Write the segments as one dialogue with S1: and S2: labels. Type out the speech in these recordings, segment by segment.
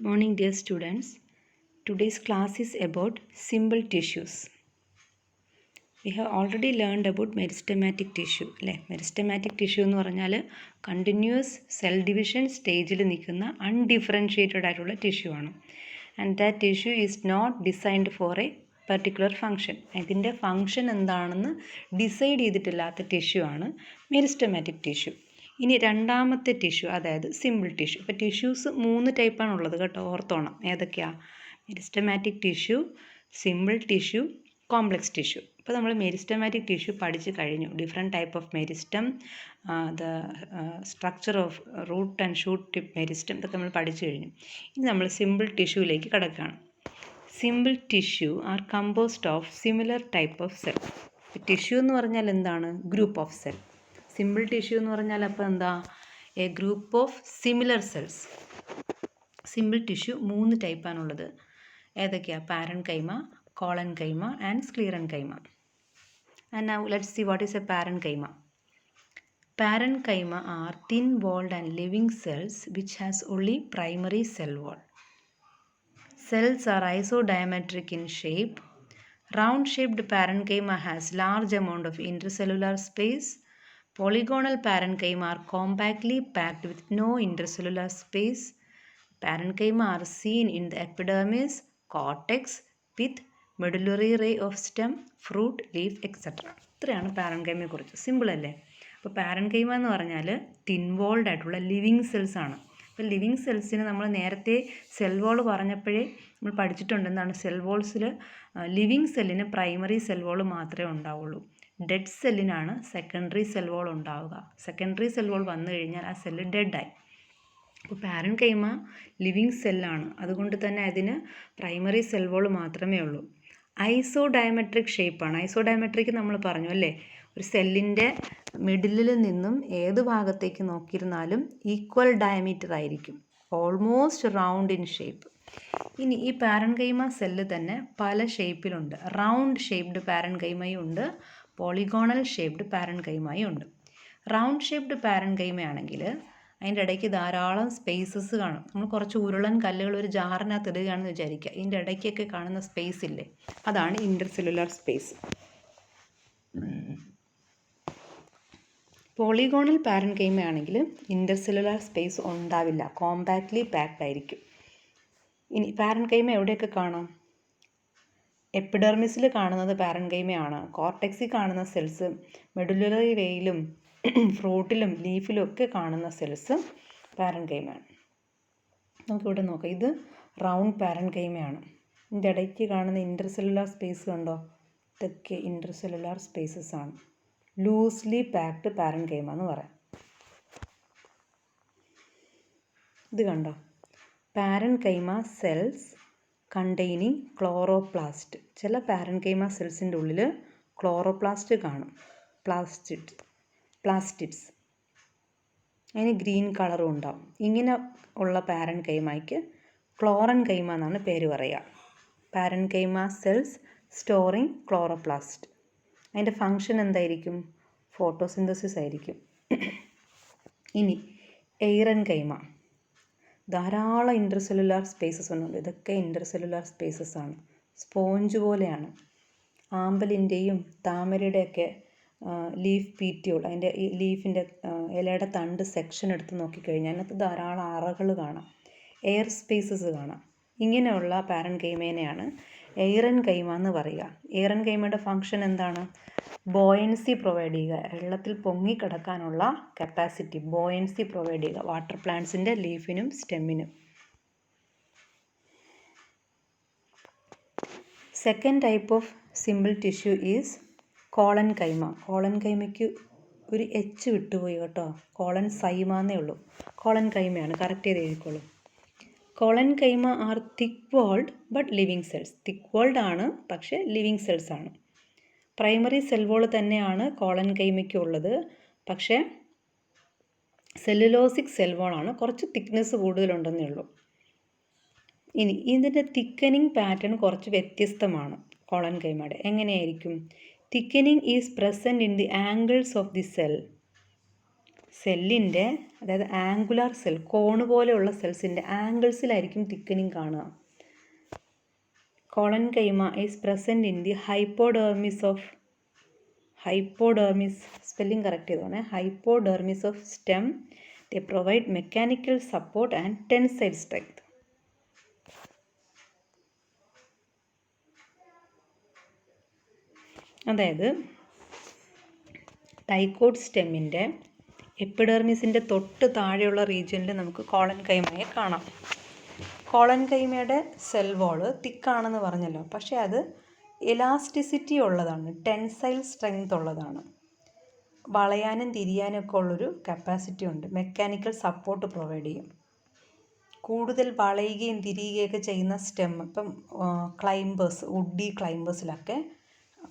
S1: Good morning, dear students. Today's class is about simple tissues. We have already learned about meristematic tissue. അല്ലേ meristematic tissue എന്ന് പറഞ്ഞാൽ continuous cell division സ്റ്റേജിൽ നിൽക്കുന്ന undifferentiated ആയിട്ടുള്ള tissue ആണ്. And that tissue is not designed for a particular function. ഇതിൻ്റെ function എന്താണെന്ന് decide ചെയ്തിട്ടില്ലാത്ത ടിഷ്യൂ ആണ് മെരിസ്റ്റമാറ്റിക് ടിഷ്യൂ. ഇനി രണ്ടാമത്തെ ടിഷ്യൂ, അതായത് സിമ്പിൾ ടിഷ്യൂ. ഇപ്പോൾ ടിഷ്യൂസ് 3 ടൈപ്പാണ് ഉള്ളത് കേട്ടോ, ഓർത്തോണം. ഏതൊക്കെയാണ്? Meristematic tissue, simple tissue, complex tissue. ഇപ്പോൾ നമ്മൾ മെരിസ്റ്റമാറ്റിക് ടിഷ്യൂ പഠിച്ചു കഴിഞ്ഞു. Different type of meristem, the structure of root and shoot tip meristem, ഇതൊക്കെ നമ്മൾ പഠിച്ചു കഴിഞ്ഞു. ഇനി നമ്മൾ സിമ്പിൾ ടിഷ്യൂവിലേക്ക് കിടക്കുകയാണ്. Simple tissue are composed of similar type of cell. Tissue എന്ന് പറഞ്ഞാൽ എന്താണ്? Group of cell. Simple tissue എന്ന് പറഞ്ഞാൽ അപ്പോൾ എന്താ? A group of similar cells. Simple tissue 3 ടൈപ്പാണുള്ളത്. ഏതൊക്കെയാണ്? Parenchyma, കോളൻകൈമ and sclerenchyma. And now let's see what is a parenchyma. Parenchyma are thin-walled and living cells which has only primary cell wall. Cells are isodiametric in shape. Round-shaped parenchyma has large amount of intercellular space. Polygonal parenchyma are compactly packed with no intercellular space. Parenchyma are seen in the epidermis, cortex, pith, medullary ray of stem, fruit, leaf, etc. ഇത്രയാണ് പാരൻകൈമയെ കുറിച്ച്. Simple അല്ലേ? അപ്പോൾ parenchyma എന്ന് പറഞ്ഞാൽ thin would ആയിട്ടുള്ള living cells ആണ്. അപ്പോൾ living സെൽസിന് നമ്മൾ നേരത്തെ സെൽ വോൾ പറഞ്ഞപ്പോഴേ നമ്മൾ പഠിച്ചിട്ടുണ്ട്. എന്താണ്? സെൽ വോൾസിൽ ലിവിങ് സെല്ലിന് പ്രൈമറി സെൽ വോൾ മാത്രമേ ഉണ്ടാവുള്ളൂ. ഡെഡ് സെല്ലിനാണ് സെക്കൻഡറി സെൽ വോൾ ഉണ്ടാവുക. സെക്കൻഡറി സെൽ വോൾ വന്നു കഴിഞ്ഞാൽ ആ സെല്ല് ഡെഡായി. അപ്പോൾ പാരൻകൈമ ലിവിങ് സെല്ലാണ്. അതുകൊണ്ട് തന്നെ അതിന് പ്രൈമറി സെൽ വോൾ മാത്രമേ ഉള്ളൂ. ഐസോഡയമെട്രിക് ഷേപ്പാണ്. ഐസോഡയമെട്രിക് നമ്മൾ പറഞ്ഞു അല്ലേ? ഒരു സെല്ലിൻ്റെ മിഡിലിൽ നിന്നും ഏത് ഭാഗത്തേക്ക് നോക്കിയിരുന്നാലും ഈക്വൽ ഡയമീറ്റർ ആയിരിക്കും. Almost round in shape. ഇനി ഈ പാരൻകൈമ സെല്ല് തന്നെ പല ഷേപ്പിലുണ്ട്. റൗണ്ട് ഷേപ്ഡ് പാരൻകൈമയും ഉണ്ട്, പോളിഗോണൽ ഷേപ്ഡ് പാരൻകൈമയും ഉണ്ട്. റൗണ്ട് ഷേപ്ഡ് പാരൻകൈമയാണെങ്കിൽ അതിൻ്റെ ഇടയ്ക്ക് ധാരാളം സ്പേസസ് കാണും. നമ്മൾ കുറച്ച് ഉരുളൻ കല്ലുകൾ ഒരു ജാറിനകത്ത് ഇടുകയാണെന്ന് വിചാരിക്കുക. ഇതിൻ്റെ ഇടയ്ക്കൊക്കെ കാണുന്ന സ്പേസ് ഇല്ലേ, അതാണ് ഇൻ്റർസെല്ലുലാർ സ്പേസ്. പോളിഗോണൽ പാരൻകൈമയാണെങ്കിൽ ഇൻ്റർസെല്ലുലാർ സ്പേസ് ഉണ്ടാവില്ല, കോമ്പാക്റ്റ്ലി പാക്ഡ് ആയിരിക്കും. ഇനി പാരൻകൈമ എവിടെയൊക്കെ കാണാം? എപ്പിഡെർമിസിൽ കാണുന്നത് പാരൻകൈമയാണ്. കോർട്ടെക്സിൽ കാണുന്ന സെൽസ്, മെഡുലറി റേയിലും ഫ്രൂട്ടിലും ലീഫിലും ഒക്കെ കാണുന്ന സെൽസ് പാരൻകൈമയാണ്. നമുക്കിവിടെ നോക്കാം. ഇത് റൗണ്ട് പാരൻകൈമയാണ്. ഇതിൻ്റെ ഇടയ്ക്ക് കാണുന്ന ഇൻ്റർസെല്ലുലാർ സ്പേസ് കണ്ടോ? ഇതൊക്കെ ഇൻ്റർസെല്ലുലാർ സ്പേസസ് ആണ്. ലൂസ്ലി പാക്ഡ് പാരൻകൈമ എന്ന് പറയാം. ഇത് കണ്ടോ? Parenchyma cells containing chloroplast. ചില പാരൻകൈമ സെൽസിൻ്റെ ഉള്ളിൽ ക്ലോറോപ്ലാസ്റ്റ് കാണും, പ്ലാസ്റ്റിഡ്സ്. അതിന് ഗ്രീൻ കളറും ഉണ്ടാവും. ഇങ്ങനെ ഉള്ള പാരൻകൈമയ്ക്ക് ക്ലോറൻകൈമ എന്നാണ് പേര് പറയുക. Parenchyma cells storing chloroplast. അതിൻ്റെ ഫങ്ഷൻ എന്തായിരിക്കും? ഫോട്ടോസിന്തസിസ് ആയിരിക്കും. ഇനി എയ്റൻകൈമ. ധാരാളം ഇൻ്റർസെല്ലുലാർ സ്പേസസ് ഉണ്ട്. ഇതൊക്കെ ഇൻ്റർസെല്ലുലാർ സ്പേസസ് ആണ്. സ്പോഞ്ച് പോലെയാണ്. ആമ്പലിൻ്റെയും താമരയുടെയൊക്കെ ലീഫ് പീറ്റിയോൾ, അതിൻ്റെ ഈ ലീഫിൻ്റെ ഇലയുടെ തണ്ട് സെക്ഷൻ എടുത്ത് നോക്കിക്കഴിഞ്ഞാൽ അതിനകത്ത് ധാരാളം അറകൾ കാണാം, എയർ സ്പേസസ് കാണാം. ഇങ്ങനെയുള്ള പാരൻകൈമേനെയാണ് എയ്റൻകൈമ എന്ന് പറയുക. എയ്റൻകൈമയുടെ ഫങ്ഷൻ എന്താണ്? ബോയൻസി പ്രൊവൈഡ് ചെയ്യുക, വെള്ളത്തിൽ പൊങ്ങിക്കിടക്കാനുള്ള കപ്പാസിറ്റി, ബോയൻസി പ്രൊവൈഡ് ചെയ്യുക വാട്ടർ പ്ലാന്റ്സിൻ്റെ ലീഫിനും സ്റ്റെമ്മിനും. Second type of simple tissue is collenchyma. കോളൻകൈമയ്ക്ക് ഒരു എച്ച് വിട്ടുപോയി കേട്ടോ, കോളൻസൈമ എന്നേ ഉള്ളൂ. കോളൻകൈമയാണ്, കറക്റ്റ് ചെയ്ത് എഴുതിക്കോളൂ. Collenchyma are thick walled but living cells. Thick walled ആണ്, പക്ഷേ ലിവിങ് സെൽസ് ആണ്. പ്രൈമറി സെൽ വോൾ തന്നെയാണ് കോളൻകൈമയ്ക്ക് ഉള്ളത്, പക്ഷേ സെല്ലുലോസിക് സെൽ വോളാണ്, കുറച്ച് തിക്നെസ് കൂടുതലുണ്ടെന്നേ ഉള്ളൂ. ഇനി ഇതിൻ്റെ തിക്കനിങ് പാറ്റേൺ കുറച്ച് വ്യത്യസ്തമാണ് കോളൻകൈമയുടെ. എങ്ങനെയായിരിക്കും? Thickening is present in the angles of the cell. സെല്ലിൻ്റെ, അതായത് ആംഗുലാർ സെൽ, കോണ് പോലെയുള്ള സെൽസിൻ്റെ ആംഗിൾസിലായിരിക്കും തിക്കനിങ് കാണുക. Collenchyma is present in the hypodermis spelling correct ചെയ്തോണേ, hypodermis of stem. They provide mechanical support and tensile strength. അതായത് dicot സ്റ്റെമ്മിൻ്റെ എപ്പിഡെർമിസിൻ്റെ തൊട്ട് താഴെയുള്ള റീജിയനിൽ നമുക്ക് കോളൻകൈമയെ കാണാം. കോളൻകൈമയുടെ സെൽ വോള് തിക്കാണെന്ന് പറഞ്ഞല്ലോ, പക്ഷേ അത് എലാസ്റ്റിസിറ്റി ഉള്ളതാണ്, ടെൻസൈൽ സ്ട്രെങ്ത് ഉള്ളതാണ്. വളയാനും തിരിയാനും ഒക്കെ ഉള്ളൊരു കപ്പാസിറ്റി ഉണ്ട്, മെക്കാനിക്കൽ സപ്പോർട്ട് പ്രൊവൈഡ് ചെയ്യും. കൂടുതൽ വളയുകയും തിരിയുകയൊക്കെ ചെയ്യുന്ന സ്റ്റെം, ഇപ്പം ക്ലൈംബേഴ്സ്, വുഡി ക്ലൈംബേഴ്സിലൊക്കെ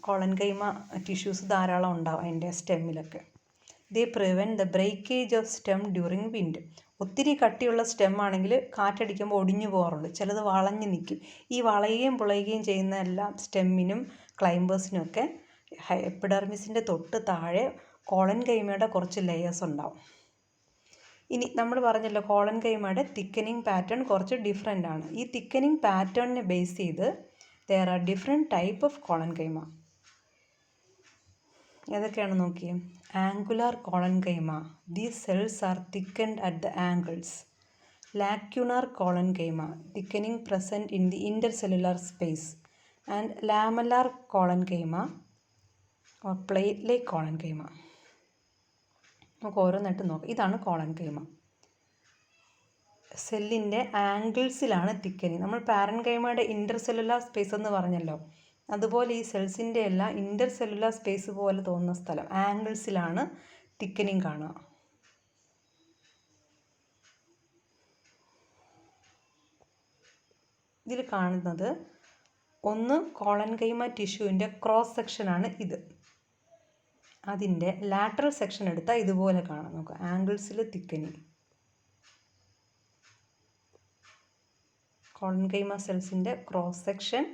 S1: കോളൻകൈമ ടിഷ്യൂസ് ധാരാളം ഉണ്ടാവും അതിൻ്റെ സ്റ്റെമ്മിലൊക്കെ. They prevent the breakage of stem during wind. ഒത്തിരി കട്ടിയുള്ള സ്റ്റെം ആണെങ്കിൽ കാറ്റടിക്കുമ്പോൾ ഒടിഞ്ഞു പോകാറുണ്ട്, ചിലത് വളഞ്ഞു നിൽക്കും. ഈ വളയുകയും പുളയുകയും ചെയ്യുന്ന എല്ലാം സ്റ്റെമ്മിനും ക്ലൈംബേഴ്സിനും ഒക്കെ എപ്പിഡെർമിസിൻ്റെ തൊട്ട് താഴെ കോളൻകൈമയുടെ കുറച്ച് ലെയേഴ്സ് ഉണ്ടാവും. ഇനി നമ്മൾ പറഞ്ഞല്ലോ കോളൻകൈമയുടെ തിക്കനിങ് പാറ്റേൺ കുറച്ച് ഡിഫറെൻ്റ് ആണ്. ഈ തിക്കനിങ് പാറ്റേണിനെ ബേസ് ചെയ്ത് there are different type of collenchyma. ഏതൊക്കെയാണ് നോക്കിയേ? Angular collenchyma, these cells are thickened at the angles. Lacunar collenchyma, thickening present in the intercellular space. And lamellar collenchyma or plate like collenchyma. നമുക്ക് ഓരോന്നായിട്ട് നോക്കാം. ഇതാണ് കോളൻകൈമ. സെല്ലിൻ്റെ ആംഗിൾസിലാണ് thickening. നമ്മൾ പാരൻകൈമയുടെ intercellular space എന്ന് പറഞ്ഞല്ലോ, അതുപോലെ ഈ സെൽസിൻ്റെ എല്ലാം ഇൻ്റർസെല്ലുലാർ സ്പേസ് പോലെ തോന്നുന്ന സ്ഥലം ആംഗിൾസിലാണ് തിക്കനിങ് കാണുക. ഇതിൽ കാണുന്നത് ഒന്ന് കോളൻകൈമ ടിഷ്യൂവിൻ്റെ ക്രോസ് സെക്ഷനാണ് ഇത്. അതിൻ്റെ ലാറ്ററൽ സെക്ഷൻ എടുത്താൽ ഇതുപോലെ കാണാം. നമുക്ക് ആംഗിൾസിൽ തിക്കനിങ്. കോളൻകൈമ സെൽസിൻ്റെ cross section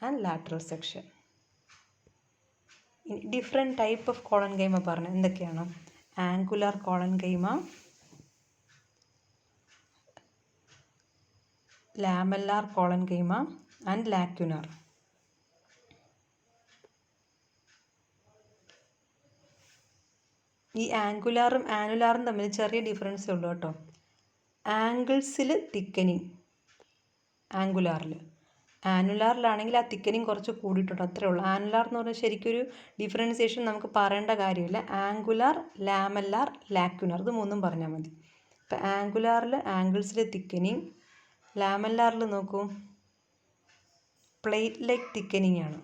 S1: and lateral section. ഇനി ഡിഫറെൻറ്റ് ടൈപ്പ് ഓഫ് കോളൻകൈമ പറഞ്ഞു എന്തൊക്കെയാണ്? Angular collenchyma, lamellar collenchyma and lacunar. ഈ ആംഗുലാറും ആനുലാറും തമ്മിൽ ചെറിയ ഡിഫറൻസേ ഉള്ളൂ കേട്ടോ. ആംഗിൾസിൽ തിക്കനിങ് ആംഗുലാറിൽ, ആനുലാറിലാണെങ്കിൽ ആ തിക്കനിങ് കുറച്ച് കൂടിയിട്ടുണ്ട്, അത്രേ ഉള്ളൂ. ആനുലാർ എന്ന് പറഞ്ഞാൽ ശരിക്കൊരു ഡിഫറൻസിയേഷൻ നമുക്ക് പറയേണ്ട കാര്യമില്ല. ആംഗുലാർ, ലാമെല്ലാർ, ലാക്യുനാർ, ഇത് മൂന്നും പറഞ്ഞാൽ മതി. ഇപ്പം ആംഗുലാറിൽ ആംഗിൾസിൽ തിക്കനിങ്, ലാമെല്ലാറിൽ നോക്കൂ പ്ലേറ്റ് ലൈക്ക് തിക്കനിങ് ആണ്,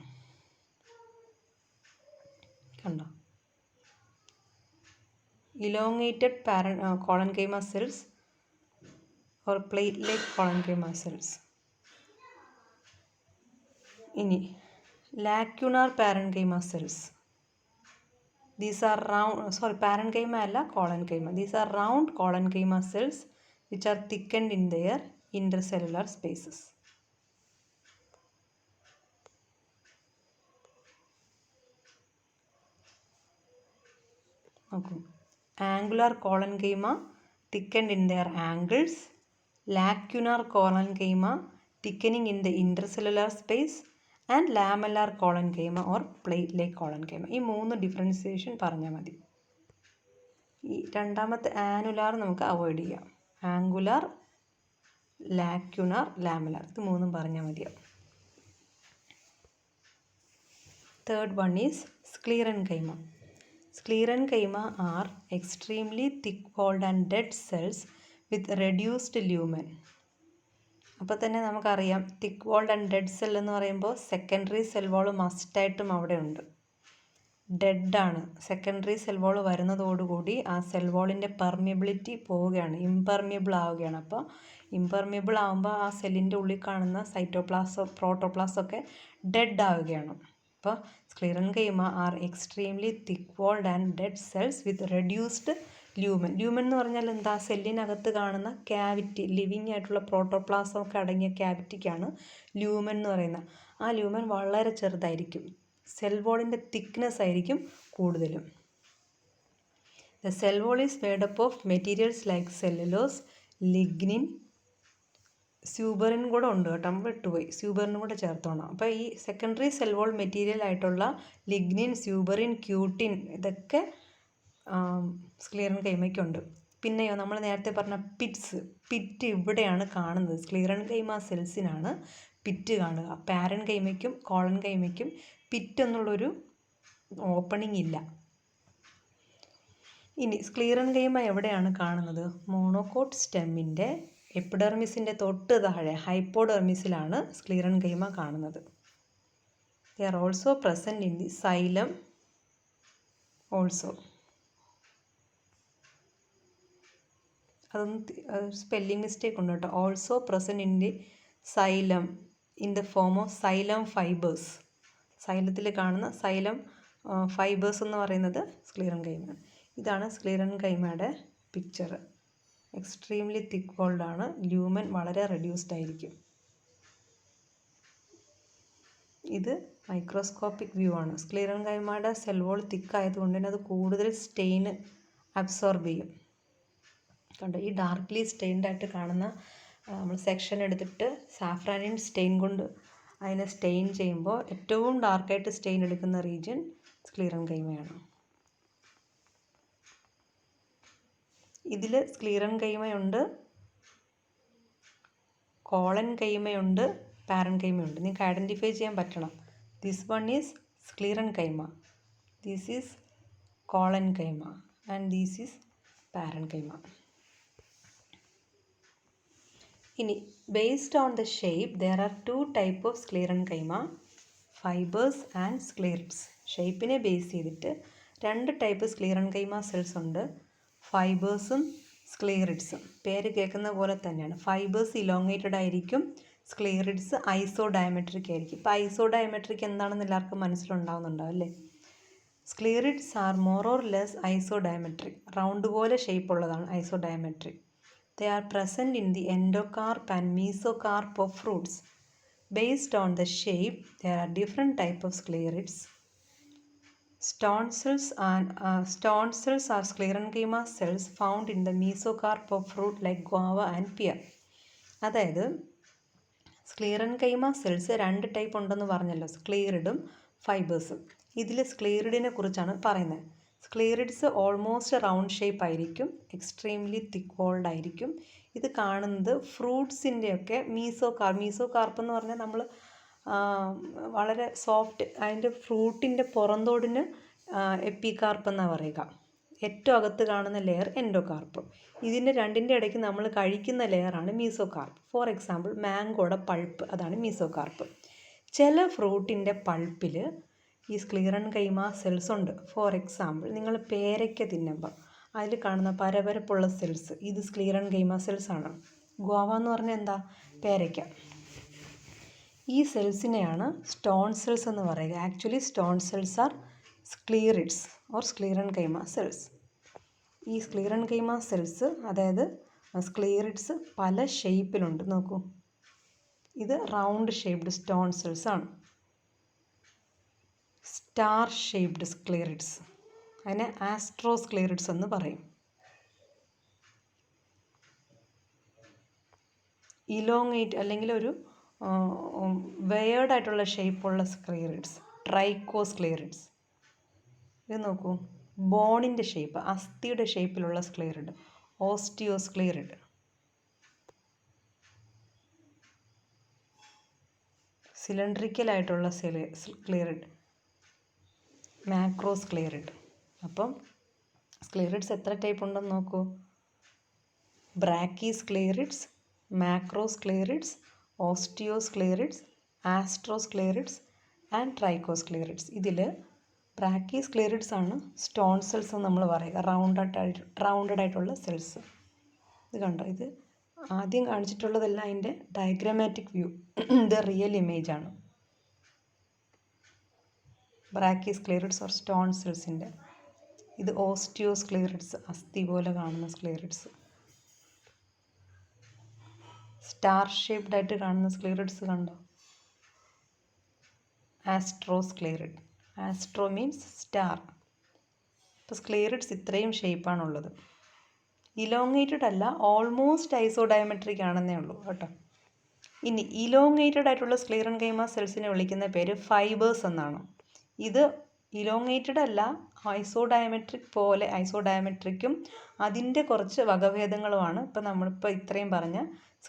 S1: കണ്ടോ? Elongated collenchyma cells or plate like collenchyma cells. ഇനി lacunar parenchyma cells. These are round, parenchyma അല്ല collenchyma. These are round collenchyma cells which are thickened in their intercellular spaces. നോക്കൂ, angular collenchyma thickened in their angles, lacunar collenchyma thickening in the intercellular space and lamellar collenchyma or plate-like collenchyma. ഈ മൂന്ന് differentiation പറഞ്ഞാൽ മതി. ഈ രണ്ടാമത്തെ annular നമുക്ക് avoid ചെയ്യാം. Angular, ലാക്യുണാർ, lamellar, ഇത് മൂന്നും പറഞ്ഞാൽ മതിയാവും. Third one is sclerenchyma. Sclerenchyma are extremely thick-walled and dead cells with reduced lumen. അപ്പോൾ തന്നെ നമുക്കറിയാം തിക്ക് വോൾഡ് ആൻഡ് ഡെഡ് സെൽ എന്ന് പറയുമ്പോൾ സെക്കൻഡറി സെൽ വോൾ മസ്റ്റായിട്ടും അവിടെ ഉണ്ട്. ഡെഡാണ്. സെക്കൻഡറി സെൽ വോൾ വരുന്നതോടുകൂടി ആ സെൽ വോളിൻ്റെ പെർമിയബിലിറ്റി പോവുകയാണ്, ഇംപെർമിയബിൾ ആവുകയാണ്. അപ്പോൾ ഇംപെർമിയബിൾ ആകുമ്പോൾ ആ സെല്ലിൻ്റെ ഉള്ളിൽ കാണുന്ന സൈറ്റോപ്ലാസോ പ്രോട്ടോപ്ലാസോ ഒക്കെ ഡെഡ് ആവുകയാണ്. അപ്പോൾ sclerenchyma are extremely thick walled and dead cells with reduced lumen. Lumen എന്ന് പറഞ്ഞാൽ എന്താ? സെല്ലിനകത്ത് കാണുന്ന ക്യാവിറ്റി, ലിവിങ് ആയിട്ടുള്ള പ്രോട്ടോപ്ലാസം ഒക്കെ അടങ്ങിയ ക്യാവിറ്റിക്കാണ് ല്യൂമൻ എന്ന് പറയുന്നത്. ആ ല്യൂമൻ വളരെ ചെറുതായിരിക്കും, സെൽ വോളിൻ്റെ തിക്നെസ് ആയിരിക്കും കൂടുതലും. The cell wall is made up of materials like cellulose, lignin, സ്യൂബറിൻ കൂടെ ഉണ്ട് കേട്ടോ, നമ്മൾ വിട്ടുപോയി, സ്യൂബറിനും കൂടെ ചേർത്തോണം. അപ്പോൾ ഈ സെക്കൻഡറി സെൽ വോൾ മെറ്റീരിയൽ ആയിട്ടുള്ള ലിഗ്നിൻ, സ്യൂബറിൻ, ക്യൂട്ടിൻ ഇതൊക്കെ സ്ക്ലീറൻ കൈമയ്ക്കുണ്ട്. പിന്നെയോ നമ്മൾ നേരത്തെ പറഞ്ഞ പിറ്റ് ഇവിടെയാണ് കാണുന്നത്. സ്ക്ലീറൻ കൈമ സെൽസിനാണ് പിറ്റ് കാണുക. പാരൻ കൈമയ്ക്കും കോളൻ കൈമയ്ക്കും പിറ്റ് എന്നുള്ളൊരു ഓപ്പണിംഗ് ഇല്ല. ഇനി സ്ക്ലീറൻ കൈമ എവിടെയാണ് കാണുന്നത്? മോണോകോട്ട് സ്റ്റെമ്മിൻ്റെ എപ്പിഡെർമിസിൻ്റെ തൊട്ട് താഴെ ഹൈപ്പോഡെർമിസിലാണ് സ്ക്ലീറൻ കൈമ കാണുന്നത്. They are also present in the xylem also. അതൊന്ന് സ്പെല്ലിംഗ് മിസ്റ്റേക്ക് ഉണ്ട് കേട്ടോ. Also present in the xylem in the form of xylem fibres. സൈലത്തിൽ കാണുന്ന സൈലം ഫൈബേഴ്സ് എന്ന് പറയുന്നത് സ്ക്ലീറൻ കൈമയാണ്. ഇതാണ് സ്ക്ലീറൻ കൈമയുടെ പിക്ചർ. എക്സ്ട്രീംലി തിക്ക് വോൾഡ് ആണ്. ല്യൂമൻ വളരെ റെഡ്യൂസ്ഡ് ആയിരിക്കും. ഇത് മൈക്രോസ്കോപ്പിക് വ്യൂ ആണ്. സ്ക്ലീറൻ കൈമയുടെ സെൽ വോൾ തിക്ക് ആയതുകൊണ്ട് തന്നെ അത് കൂടുതൽ സ്റ്റെയിന് അബ്സോർബ് ചെയ്യും. കണ്ടോ, ഈ ഡാർക്ക്ലി സ്റ്റെയിൻഡ് ആയിട്ട് കാണുന്ന നമ്മൾ സെക്ഷൻ എടുത്തിട്ട് സാഫ്രാനിൻ സ്റ്റെയിൻ കൊണ്ട് അതിനെ സ്റ്റെയിൻ ചെയ്യുമ്പോൾ ഏറ്റവും ഡാർക്കായിട്ട് സ്റ്റെയിൻ എടുക്കുന്ന റീജിയൻ സ്ക്ലീറൻ കൈമയാണ്. ഇതിൽ സ്ക്ലീറൻ കൈമയുണ്ട്, കോളൻ കൈമയുണ്ട്, പാരൻ കൈമയുണ്ട്. നിങ്ങൾക്ക് ഐഡൻറ്റിഫൈ ചെയ്യാൻ പറ്റണം. This one is sclerenchyma, this is collenchyma and this is parenchyma. ഇനി based on the shape there are 2 type of sclerenchyma, fibres and sclereids. ഷേപ്പിനെ base ചെയ്തിട്ട് 2 type സ്ക്ലീറൻ കൈമ cells ഉണ്ട്, ഫൈബേഴ്സും സ്ക്ലീറിഡ്സും. പേര് കേൾക്കുന്ന പോലെ തന്നെയാണ്. ഫൈബേഴ്സ് ഇലോങ്ങേറ്റഡ് ആയിരിക്കും, സ്ക്ലീറിഡ്സ് ഐസോ dimetric ആയിരിക്കും. ഇപ്പോൾ ഐസോ ഡയമെട്രിക് എന്താണെന്ന് എല്ലാവർക്കും മനസ്സിലുണ്ടാവുന്നുണ്ടാവും അല്ലേ? Sclereids are more or less isodiametric. Round പോലെ ഷേപ്പ് ഉള്ളതാണ് isodiametric. They are present in the endocarp and mesocarp of fruits. Based on the shape, there are different types of sclerids. Stone cells are sclerenchyma cells found in the mesocarp of fruit like guava and pear. അതായത് സ്ക്ലീറൻകൈമ cells 2 type ഉണ്ടെന്ന് പറഞ്ഞല്ലോ, സ്ക്ലീറിഡും ഫൈബേഴ്സും. ഇതിൽ സ്ക്ലീറിഡിനെ കുറിച്ചാണ് പറയുന്നത്. സ്ക്ലീറിഡ്സ് almost round shape ആയിരിക്കും, extremely thick would ആയിരിക്കും. ഇത് കാണുന്നത് ഫ്രൂട്ട്സിൻ്റെയൊക്കെ മീസോകാർപ്പ് എന്ന് പറഞ്ഞാൽ നമ്മൾ വളരെ സോഫ്റ്റ്, അതിൻ്റെ ഫ്രൂട്ടിൻ്റെ പുറന്തോടിന് എപ്പികാർപ്പ് എന്നാണ് പറയുക. ഏറ്റവും അകത്ത് കാണുന്ന ലെയർ എൻഡോകാർപ്പ്. ഇതിൻ്റെ രണ്ടിൻ്റെ ഇടയ്ക്ക് നമ്മൾ കഴിക്കുന്ന ലെയറാണ് മീസോകാർപ്പ്. ഫോർ എക്സാമ്പിൾ മാംഗോയുടെ പൾപ്പ്, അതാണ് മീസോകാർപ്പ്. ചില ഫ്രൂട്ടിൻ്റെ പൾപ്പിൽ ഈ സ്ക്ലീറൻകൈമ സെൽസ് ഉണ്ട്. ഫോർ എക്സാമ്പിൾ നിങ്ങൾ പേരയ്ക്ക തിന്നുമ്പോൾ അതിൽ കാണുന്ന പരപരപ്പുള്ള സെൽസ്, ഇത് സ്ക്ലീറൻകൈമ സെൽസ് ആണ്. ഗോവ എന്ന് പറഞ്ഞാൽ എന്താ? പേരയ്ക്ക. ഈ സെൽസിനെയാണ് സ്റ്റോൺ സെൽസ് എന്ന് പറയുക. Actually stone cells are sclereids or sclerenchyma cells. ഈ സ്ക്ലീറൻകൈമ സെൽസ്, അതായത് സ്ക്ലീറിഡ്സ് പല ഷേപ്പിലുണ്ട്. നോക്കൂ, ഇത് റൗണ്ട് ഷേപ്ഡ് സ്റ്റോൺ സെൽസ് ആണ്. സ്റ്റാർ ഷേപ്ഡ് സ്ക്ലീറിഡ്സ്, അതിനെ ആസ്ട്രോസ്ക്ലീറിഡ്സ് എന്ന് പറയും. ഇലോങ്ങേറ്റ് അല്ലെങ്കിൽ ഒരു വെയേർഡായിട്ടുള്ള ഷേപ്പുള്ള സ്ക്ലീറിഡ്സ് ട്രൈക്കോസ്ക്ലീറിഡ്സ്. ഇത് നോക്കൂ, ബോണിൻ്റെ ഷേപ്പ്, അസ്ഥിയുടെ ഷേപ്പിലുള്ള സ്ക്ലീറിഡ് ഓസ്റ്റിയോസ്ക്ലീറിഡ്. സിലിണ്ട്രിക്കലായിട്ടുള്ള സ്ക്ലീറിഡ് മാക്രോസ്ക്ലീറിഡ്. അപ്പം സ്ക്ലീറിഡ്സ് എത്ര ടൈപ്പ് ഉണ്ടെന്ന് നോക്കൂ. ബ്രാക്കിസ്ക്ലീറിഡ്സ്, മാക്രോസ്ക്ലീറിഡ്സ്, ഓസ്റ്റിയോസ്ക്ലീറിഡ്സ്, ആസ്ട്രോസ്ക്ലീറിഡ്സ് ആൻഡ് ട്രൈക്കോസ്ക്ലീറിഡ്സ്. ഇതിൽ ബ്രാക്കിസ്ക്ലീറിഡ്സ് ആണ് സ്റ്റോൺ സെൽസ് എന്ന് നമ്മൾ പറയുക, റൗണ്ടഡ് ആയിട്ടുള്ള സെൽസ്. ഇത് കണ്ടോ, ഇത് ആദ്യം കാണിച്ചിട്ടുള്ളതെല്ലാം അതിൻ്റെ ഡയഗ്രാമാറ്റിക് വ്യൂ, ഇത് റിയൽ ഇമേജ് ആണ്. ബ്രാക്കിസ്ക്ലീറിഡ്സ് ഓർ സ്റ്റോൺ സെൽസിൻ്റെ. ഇത് ഓസ്റ്റിയോസ്ക്ലീറിഡ്സ്, അസ്ഥി പോലെ കാണുന്ന സ്ക്ലീറിഡ്സ്. സ്റ്റാർ ഷേപ്ഡ് ആയിട്ട് കാണുന്ന സ്ക്ലീറിഡ്സ് കണ്ടോ, ആസ്ട്രോസ്ക്ലീറിഡ്. Astro means star. അപ്പോൾ സ്ക്ലീറിഡ്സ് ഇത്രയും ഷേപ്പാണുള്ളത്. ഇലോങ്ങേറ്റഡ് അല്ല, ഓൾമോസ്റ്റ് ഐസോഡയമെട്രിക് ആണെന്നേ ഉള്ളൂ കേട്ടോ. ഇനി ഇലോങ്ങേറ്റഡ് ആയിട്ടുള്ള സ്ക്ലീറൻകൈമ സെൽസിനെ വിളിക്കുന്ന പേര് ഫൈബേഴ്സ് എന്നാണ്. ഇത് ഇലോങ്ങേറ്റഡ് അല്ല, ഐസോഡയമെട്രിക് പോലെ, ഐസോഡയമെട്രിക്കും അതിൻ്റെ കുറച്ച് വകഭേദങ്ങളുമാണ് ഇപ്പം നമ്മളിപ്പോൾ ഇത്രയും പറഞ്ഞ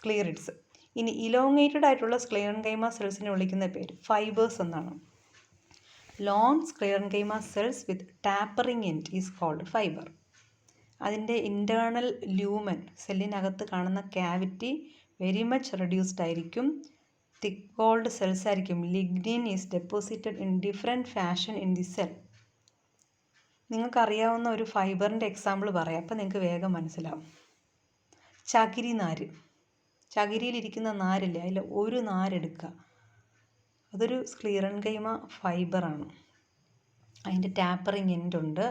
S1: സ്ക്ലീറിഡ്സ്. ഇനി ഇലോങ്ങേറ്റഡ് ആയിട്ടുള്ള സ്ക്ലീറൻകൈമ സെൽസിനെ വിളിക്കുന്ന പേര് ഫൈബേഴ്സ് എന്നാണ്. Long sclerenchyma cells with tapering end is called fibre. അതിൻ്റെ ഇൻറ്റേർണൽ ലൂമൻ, സെല്ലിനകത്ത് കാണുന്ന ക്യാവിറ്റി വെരി മച്ച് റെഡ്യൂസ്ഡ് ആയിരിക്കും. തിക്ക് വോൾഡ് സെൽസ് ആയിരിക്കും. Lignin is deposited in different fashion in the cell. നിങ്ങൾക്കറിയാവുന്ന ഒരു ഫൈബറിൻ്റെ എക്സാമ്പിൾ പറയാം, അപ്പം നിങ്ങൾക്ക് വേഗം മനസ്സിലാവും. ചകിരി നാര്, ചകിരിയിലിരിക്കുന്ന നാരില്ലേ, അതിൽ ഒരു നാരെടുക്കുക, അതൊരു സ്ക്ലീറൻകൈമ ഫൈബറാണ്. അതിൻ്റെ ടാപ്പറിങ് എൻഡ് ഉണ്ട്,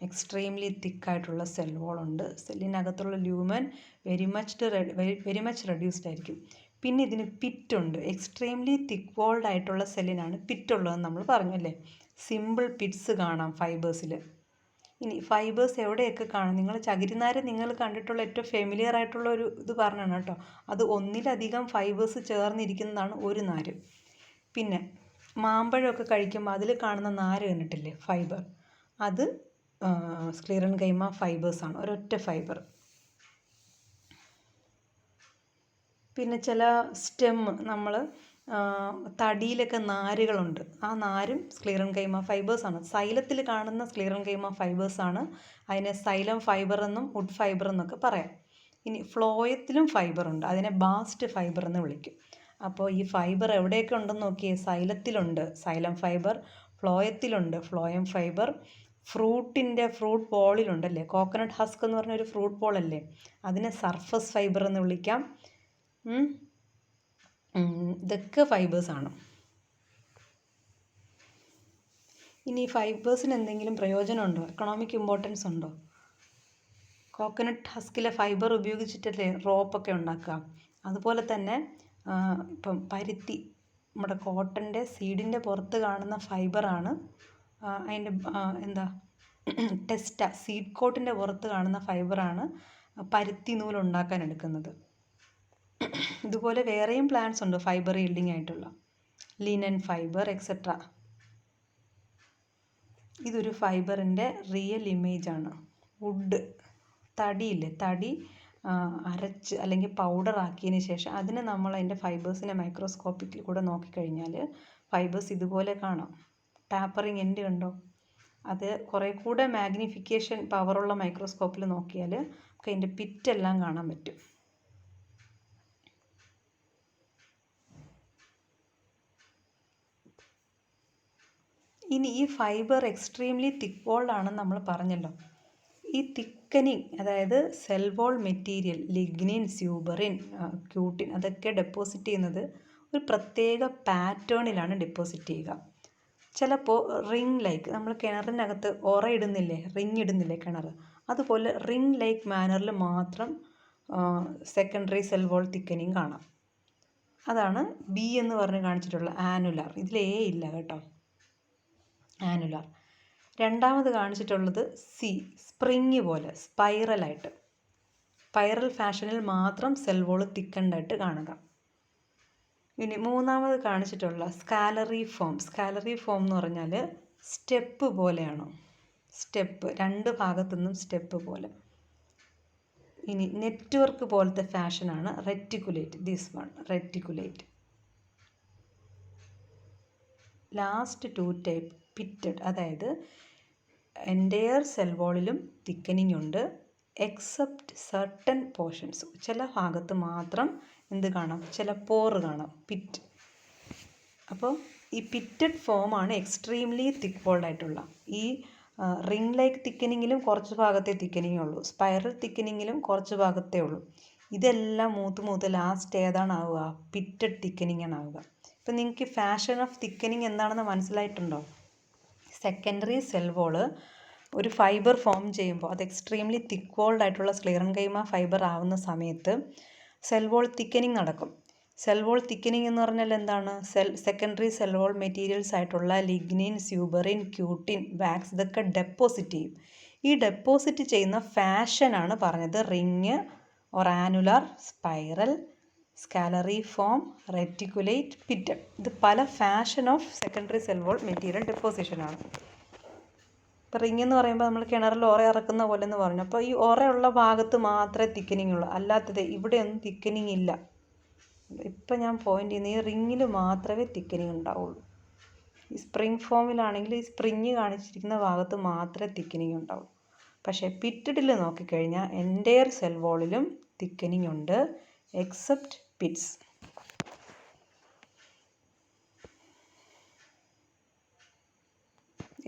S1: എക്സ്ട്രീംലി തിക്കായിട്ടുള്ള സെൽ വോളുണ്ട്, സെല്ലിനകത്തുള്ള ലൂമൻ വെരി മച്ച് റെഡ്യൂസ്ഡ് ആയിരിക്കും. പിന്നെ ഇതിന് പിറ്റുണ്ട്. എക്സ്ട്രീംലി തിക്ക് വോൾഡ് ആയിട്ടുള്ള സെല്ലിനാണ് പിറ്റുള്ളതെന്ന് നമ്മൾ പറഞ്ഞു അല്ലേ. സിമ്പിൾ പിറ്റ്സ് കാണാം ഫൈബേഴ്സിൽ. ഇനി ഫൈബേഴ്സ് എവിടെയൊക്കെ കാണും? നിങ്ങൾ ചകിരിനാര് നിങ്ങൾ കണ്ടിട്ടുള്ള ഏറ്റവും ഫെമിലിയർ ആയിട്ടുള്ള ഒരു ഇത് പറഞ്ഞാണ് കേട്ടോ. അത് ഒന്നിലധികം ഫൈബേഴ്സ് ചേർന്നിരിക്കുന്നതാണ് ഒരു നാര്. പിന്നെ മാമ്പഴമൊക്കെ കഴിക്കുമ്പോൾ അതിൽ കാണുന്ന നാര് കണ്ടിട്ടില്ലേ, ഫൈബർ, അത് സ്ക്ലീറൻകൈമ ഫൈബേഴ്സാണ്, ഒരൊറ്റ ഫൈബർ. പിന്നെ ചില സ്റ്റെം, നമ്മൾ തടിയിലൊക്കെ നാരുകളുണ്ട്, ആ നാരും സ്ക്ലീറൻകൈമ ഫൈബേഴ്സാണ്. സൈലത്തിൽ കാണുന്ന സ്ക്ലീറൻകൈമ ഫൈബേഴ്സാണ്. അതിനെ സൈലം ഫൈബർ എന്നും വുഡ് ഫൈബർ എന്നൊക്കെ പറയാം. ഇനി ഫ്ലോയത്തിലും ഫൈബറുണ്ട്, അതിനെ ബാസ്റ്റ് ഫൈബർ എന്ന് വിളിക്കും. അപ്പോൾ ഈ ഫൈബർ എവിടെയൊക്കെ ഉണ്ടെന്ന് നോക്കിയേ. സൈലത്തിലുണ്ട് സൈലം ഫൈബർ, ഫ്ലോയത്തിലുണ്ട് ഫ്ലോയം ഫൈബർ, ഫ്രൂട്ട് ബോളിലുണ്ടല്ലേ, കോക്കനട്ട് ഹസ്ക് എന്ന് പറഞ്ഞൊരു ഫ്രൂട്ട് ബോളല്ലേ, അതിനെ സർഫസ് ഫൈബർ എന്ന് വിളിക്കാം. ഇതൊക്കെ ഫൈബേഴ്സാണ്. ഇനി ഫൈബേഴ്സിന് എന്തെങ്കിലും പ്രയോജനമുണ്ടോ, എക്കണോമിക് ഇമ്പോർട്ടൻസ് ഉണ്ടോ? കോക്കനട്ട് ഹസ്കിലെ ഫൈബർ ഉപയോഗിച്ചിട്ടല്ലേ റോപ്പൊക്കെ ഉണ്ടാക്കുക. അതുപോലെ തന്നെ ഇപ്പം പരുത്തി, നമ്മുടെ കോട്ടൻ്റെ സീഡിൻ്റെ പുറത്ത് കാണുന്ന ഫൈബറാണ് അതിൻ്റെ ടെസ്റ്റ, സീഡ് കോട്ടിൻ്റെ പുറത്ത് കാണുന്ന ഫൈബറാണ് പരുത്തി നൂലുണ്ടാക്കാൻ എടുക്കുന്നത്. ഇതുപോലെ വേറെയും പ്ലാന്റ്സ് ഉണ്ട് ഫൈബർ ഈൽഡിങ് ആയിട്ടുള്ള, ലിനൻ ഫൈബർ എക്സെട്ര. ഇതൊരു ഫൈബറിൻ്റെ റിയൽ ഇമേജാണ്. വുഡ്, തടിയില്ലേ, തടി അരച്ച് അല്ലെങ്കിൽ പൗഡർ ആക്കിയതിന് ശേഷം അതിന് നമ്മൾ അതിൻ്റെ ഫൈബേഴ്സിനെ മൈക്രോസ്കോപ്പിക്കിൽ കൂടെ നോക്കിക്കഴിഞ്ഞാൽ ഫൈബേഴ്സ് ഇതുപോലെ കാണാം. ടാപ്പറിങ് എൻഡ് കണ്ടോ? അത് കുറേ കൂടെ മാഗ്നിഫിക്കേഷൻ പവറുള്ള മൈക്രോസ്കോപ്പിൽ നോക്കിയാൽ നമുക്ക് അതിൻ്റെ പിറ്റെല്ലാം കാണാൻ പറ്റും. ഇനി ഈ ഫൈബർ എക്സ്ട്രീംലി തിക്ക് വോൾഡ് ആണെന്ന് നമ്മൾ പറഞ്ഞല്ലോ. ഈ തിക്കനിങ്, അതായത് cell wall material, lignin, suberin, cutin, അതൊക്കെ ഡെപ്പോസിറ്റ് ചെയ്യുന്നത് ഒരു പ്രത്യേക പാറ്റേണിലാണ് ഡെപ്പോസിറ്റ് ചെയ്യുക. ചിലപ്പോൾ റിംഗ് ലൈക്ക്, നമ്മൾ കിണറിനകത്ത് റിംഗ് ഇടുന്നില്ലേ കിണർ, അതുപോലെ റിംഗ് ലൈക്ക് മാനറിൽ മാത്രം സെക്കൻഡറി സെൽ വോൾ തിക്കനിങ് കാണാം. അതാണ് ബി എന്ന് പറഞ്ഞ് കാണിച്ചിട്ടുള്ള ആനുലാർ. ഇതിൽ എ ഇല്ല കേട്ടോ, ആനുലാർ. രണ്ടാമത് കാണിച്ചിട്ടുള്ളത് സി, സ്പ്രിങ് പോലെ സ്പൈറലായിട്ട്, സ്പൈറൽ ഫാഷനിൽ മാത്രം സെൽ വോൾ തിക്കണ്ടായിട്ട് കാണുക. ഇനി മൂന്നാമത് കാണിച്ചിട്ടുള്ള സ്കാലറി ഫോം. സ്കാലറി ഫോം എന്ന് പറഞ്ഞാൽ സ്റ്റെപ്പ് പോലെയാണ്, സ്റ്റെപ്പ്, രണ്ട് ഭാഗത്തു നിന്നും സ്റ്റെപ്പ് പോലെ. ഇനി നെറ്റ്വർക്ക് പോലത്തെ ഫാഷനാണ് reticulate, this one reticulate. Last two type pitted, അതായത് എൻറ്റയർ സെൽ വോളിലും തിക്കനിങ് ഉണ്ട്, എക്സെപ്റ്റ് സർട്ടൻ പോർഷൻസ്, ചില ഭാഗത്ത് മാത്രം എന്ത് കാണാം, ചില പോറ് കാണാം, പിറ്റ്. അപ്പോൾ ഈ പിറ്റഡ് ഫോമാണ് എക്സ്ട്രീംലി തിക്ക് വോൾഡ് ആയിട്ടുള്ള. ഈ റിംഗ് ലൈക്ക് തിക്കനിങ്ങിലും കുറച്ച് ഭാഗത്തെ തിക്കനിങ്ങേ ഉള്ളൂ, സ്പൈറൽ തിക്കനിങ്ങിലും കുറച്ച് ഭാഗത്തേ ഉള്ളൂ. ഇതെല്ലാം മൂത്ത് ലാസ്റ്റ് ഏതാണ് ആവുക, പിറ്റഡ് തിക്കനിങ് ആണ് ആവുക. ഇപ്പം നിങ്ങൾക്ക് ഫാഷൻ ഓഫ് തിക്കനിങ് എന്താണെന്ന് മനസ്സിലായിട്ടുണ്ടോ? സെക്കൻഡറി സെൽ വോള് ഒരു ഫൈബർ ഫോം ചെയ്യുമ്പോൾ അത് എക്സ്ട്രീംലി തിക്ക് വോൾഡ് ആയിട്ടുള്ള സ്ക്ലീറൻകൈമ ഫൈബർ ആവുന്ന സമയത്ത് സെൽ വോൾ തിക്കനിങ് നടക്കും. സെൽ വോൾ തിക്കനിങ് എന്ന് പറഞ്ഞാൽ എന്താണ്? സെക്കൻഡറി സെൽ വോൾ മെറ്റീരിയൽസ് ആയിട്ടുള്ള ലിഗ്നിൻ, സ്യൂബറിൻ, ക്യൂട്ടിൻ, വാക്സ്, ഇതൊക്കെ ഡെപ്പോസിറ്റ് ചെയ്യും. ഈ ഡെപ്പോസിറ്റ് ചെയ്യുന്ന ഫാഷനാണ് പറഞ്ഞത്. Ring or annular, spiral, scalariform, reticulate, pitted. ഇത് പല fashion of secondary cell wall material ഡെപ്പോസിഷനാണ്. ഇപ്പോൾ റിങ് എന്ന് പറയുമ്പോൾ നമ്മൾ കിണറിൽ ഓറ ഇറക്കുന്ന പോലെ എന്ന് പറഞ്ഞു. അപ്പോൾ ഈ ഓറയുള്ള ഭാഗത്ത് മാത്രമേ തിക്കനിങ് ഉള്ളൂ, അല്ലാത്തത് ഇവിടെയൊന്നും തിക്കനിങ് ഇല്ല. ഇപ്പം ഞാൻ പോയിന്റ് ചെയ്യുന്ന ഈ റിങ്ങിൽ മാത്രമേ തിക്കനിങ് ഉണ്ടാവുള്ളൂ. ഈ സ്പ്രിങ് ഫോമിലാണെങ്കിൽ ഈ സ്പ്രിങ് കാണിച്ചിരിക്കുന്ന ഭാഗത്ത് മാത്രമേ തിക്കനിങ് ഉണ്ടാവുള്ളൂ. പക്ഷേ പിറ്റഡിൽ നോക്കിക്കഴിഞ്ഞാൽ എൻ്റയർ സെൽ വാളിലും തിക്കനിങ് ഉണ്ട്, എക്സെപ്റ്റ് പിറ്റ്സ്.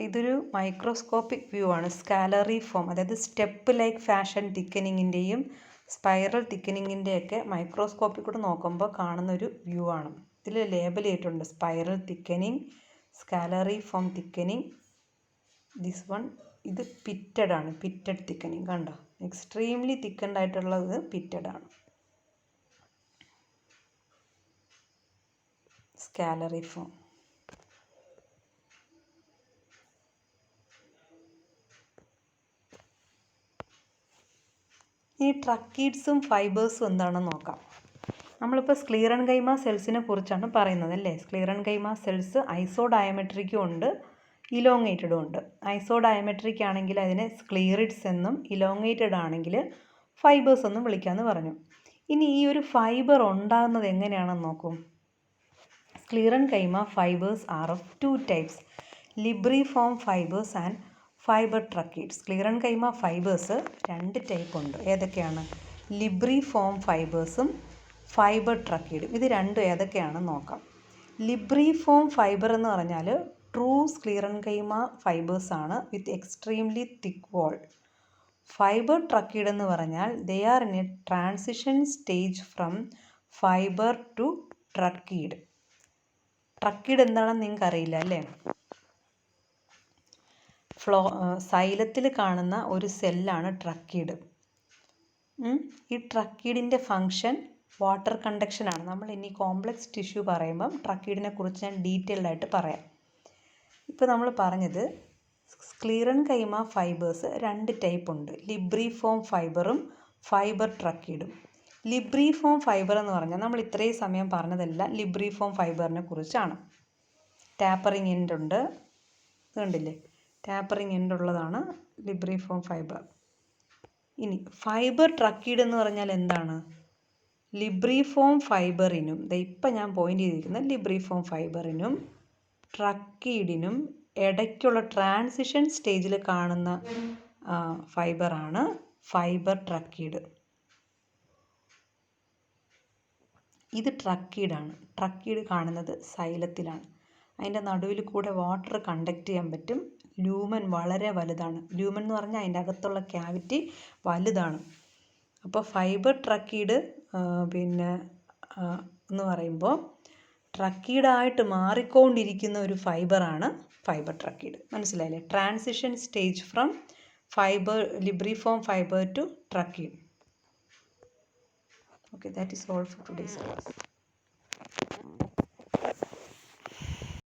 S1: ഇതൊരു മൈക്രോസ്കോപ്പിക് വ്യൂ ആണ്. സ്കാലറി ഫോം, അതായത് സ്റ്റെപ്പ് ലൈക്ക് ഫാഷൻ തിക്കനിങ്ങിൻ്റെയും സ്പൈറൽ തിക്കനിങ്ങിൻ്റെയൊക്കെ മൈക്രോസ്കോപ്പിൽ കൂടെ നോക്കുമ്പോൾ കാണുന്ന ഒരു വ്യൂ ആണ്. ഇതിൽ ലേബൽ ചെയ്തിട്ടുണ്ട് spiral thickening, scalariform thickening. This one ഇത് പിറ്റഡ് ആണ്, പിറ്റഡ് തിക്കനിങ്. കണ്ടോ, എക്സ്ട്രീംലി തിക്കൻഡ് ആയിട്ടുള്ളത് പിറ്റഡ് ആണ്. Scalariform. ഇനി ട്രക്കീഡ്സും ഫൈബേഴ്സും എന്താണെന്ന് നോക്കാം. നമ്മളിപ്പോൾ സ്ക്ലീറൻകൈമ സെൽസിനെ കുറിച്ചാണ് പറയുന്നത് അല്ലേ. സ്ക്ലീറൻകൈമ സെൽസ് ഐസോഡയമെട്രിക്കും ഉണ്ട്, ഇലോങ്ങേറ്റഡും ഉണ്ട്. ഐസോഡയമെട്രിക് ആണെങ്കിൽ അതിനെ സ്ക്ലീറിഡ്സ് എന്നും, ഇലോങ്ങേറ്റഡ് ആണെങ്കിൽ ഫൈബേഴ്സ് എന്നും വിളിക്കാമെന്ന് പറഞ്ഞു. ഇനി ഈ ഒരു ഫൈബർ ഉണ്ടാകുന്നത് എങ്ങനെയാണെന്ന് നോക്കും. Sclerenchyma fibres are of 2 types, libriform fibres and fibre tracheid. Sclerenchyma fibres 2 type ഉണ്ട്. ഏതൊക്കെയാണ്? ലിബ്രിഫോം ഫൈബേഴ്സും ഫൈബർ ട്രക്കീഡും. ഇത് രണ്ടും ഏതൊക്കെയാണെന്ന് നോക്കാം. ലിബ്രിഫോം ഫൈബർ എന്ന് പറഞ്ഞാൽ ട്രൂ സ്ക്ലീറൻകൈമ ഫൈബേഴ്സ് ആണ്, with extremely thick wall. Fibre tracheid എന്ന് പറഞ്ഞാൽ they are in a transition stage from fibre to tracheid. Tracheid എന്താണെന്ന് നിങ്ങൾക്ക് അറിയില്ല അല്ലേ. സൈലത്തിൽ കാണുന്ന ഒരു സെല്ലാണ് ട്രക്കീഡ്. ഈ ട്രക്കീഡിൻ്റെ ഫങ്ഷൻ വാട്ടർ കണ്ടക്ഷനാണ്. നമ്മൾ ഇനി കോംപ്ലക്സ് ടിഷ്യൂ പറയുമ്പം ട്രക്കീഡിനെ കുറിച്ച് ഞാൻ ഡീറ്റെയിൽഡ് ആയിട്ട് പറയാം. ഇപ്പോൾ നമ്മൾ പറഞ്ഞത് സ്ക്ലീറൻകൈമ ഫൈബേഴ്സ് 2 ടൈപ്പ് ഉണ്ട്, ലിബ്രിഫോം ഫൈബറും ഫൈബർ ട്രക്കീഡും. ലിബ്രിഫോം ഫൈബർ എന്ന് പറഞ്ഞാൽ നമ്മൾ ഇത്രയും സമയം പറഞ്ഞതെല്ലാം ലിബ്രിഫോം ഫൈബറിനെ കുറിച്ചാണ്. ടാപ്പറിങ് എൻഡ് ഉണ്ട്, കണ്ടില്ലേ, ടാപ്പറിങ് എൻഡ് ഉള്ളതാണ് ലിബ്രിഫോം ഫൈബർ. ഇനി ഫൈബർ ട്രക്കീഡ് എന്ന് പറഞ്ഞാൽ എന്താണ്? ലിബ്രിഫോം ഫൈബറിനും, ഇപ്പം ഞാൻ പോയിന്റ് ചെയ്തിരിക്കുന്ന ലിബ്രിഫോം ഫൈബറിനും ട്രക്കീഡിനും ഇടയ്ക്കുള്ള ട്രാൻസിഷൻ സ്റ്റേജിൽ കാണുന്ന ഫൈബറാണ് ഫൈബർ ട്രക്കീഡ്. ഇത് ട്രക്കീഡാണ്. ട്രക്കീഡ് കാണുന്നത് സൈലത്തിലാണ്. അതിൻ്റെ നടുവിൽ കൂടെ വാട്ടർ കണ്ടക്ട് ചെയ്യാൻ പറ്റും. ലൂമൻ വളരെ വലുതാണ്. ലൂമൻ എന്ന് പറഞ്ഞാൽ അതിൻ്റെ അകത്തുള്ള ക്യാവിറ്റി വലുതാണ്. അപ്പോൾ ഫൈബർ ട്രക്കീഡ് എന്ന് പറയുമ്പോൾ ട്രക്കീഡായിട്ട് മാറിക്കൊണ്ടിരിക്കുന്ന ഒരു ഫൈബറാണ് ഫൈബർ ട്രക്കീഡ്. മനസ്സിലായില്ലേ? Transition stage from fibre, libriform fibre to tracheid. Okay, that is all for today's class.